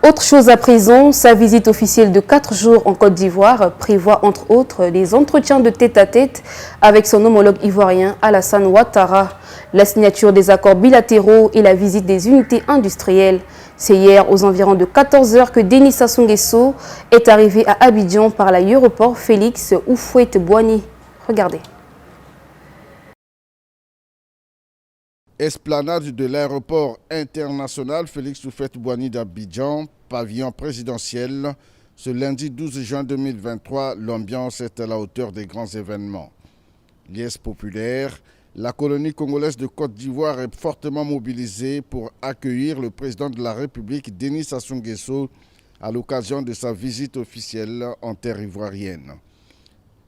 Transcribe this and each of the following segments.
Autre chose à présent, sa visite officielle de 4 jours en Côte d'Ivoire prévoit entre autres des entretiens de tête-à-tête avec son homologue ivoirien Alassane Ouattara, la signature des accords bilatéraux et la visite des unités industrielles. C'est hier aux environs de 14 h que Denis Sassou Nguesso est arrivé à Abidjan par l'aéroport Félix Houphouët-Boigny. Regardez. Esplanade de l'aéroport international Félix Houphouët-Boigny d'Abidjan, pavillon présidentiel. Ce lundi 12 juin 2023, l'ambiance est à la hauteur des grands événements. Liesse populaire, la colonie congolaise de Côte d'Ivoire est fortement mobilisée pour accueillir le président de la République, Denis Sassou Nguesso, à l'occasion de sa visite officielle en terre ivoirienne.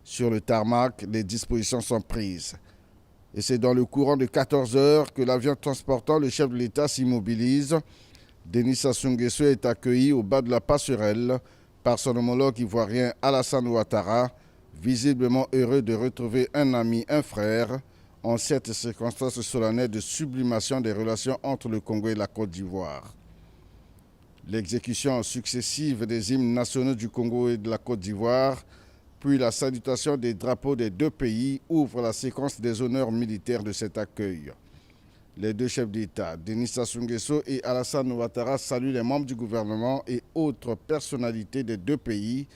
Sur le tarmac, les dispositions sont prises. Et c'est dans le courant de 14 h que l'avion transportant le chef de l'État s'immobilise. Denis Sassou Nguesso est accueilli au bas de la passerelle par son homologue ivoirien Alassane Ouattara, visiblement heureux de retrouver un ami, un frère, en cette circonstance solennelle de sublimation des relations entre le Congo et la Côte d'Ivoire. L'exécution successive des hymnes nationaux du Congo et de la Côte d'Ivoire, puis la salutation des drapeaux des deux pays ouvre la séquence des honneurs militaires de cet accueil. Les deux chefs d'État, Denis Sassou Nguesso et Alassane Ouattara, saluent les membres du gouvernement et autres personnalités des deux pays,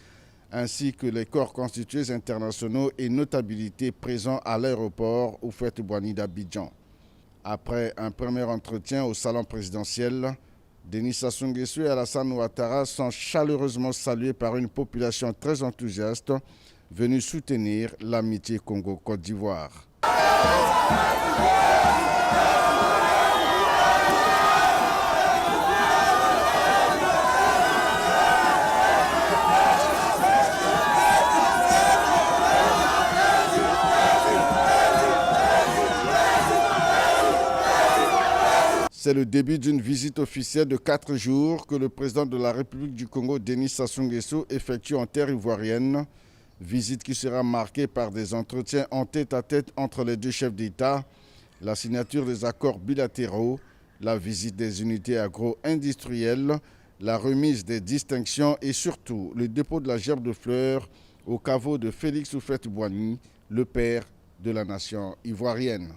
ainsi que les corps constitués internationaux et notabilités présents à l'aéroport Houphouët-Boigny d'Abidjan. Après un premier entretien au salon présidentiel, Denis Sassou Nguesso et Alassane Ouattara sont chaleureusement salués par une population très enthousiaste venue soutenir l'amitié Congo-Côte d'Ivoire. C'est le début d'une visite officielle de 4 jours que le président de la République du Congo, Denis Sassou Nguesso, effectue en terre ivoirienne. Visite qui sera marquée par des entretiens en tête-à-tête entre les deux chefs d'État, la signature des accords bilatéraux, la visite des unités agro-industrielles, la remise des distinctions et surtout le dépôt de la gerbe de fleurs au caveau de Félix Houphouët-Boigny, le père de la nation ivoirienne.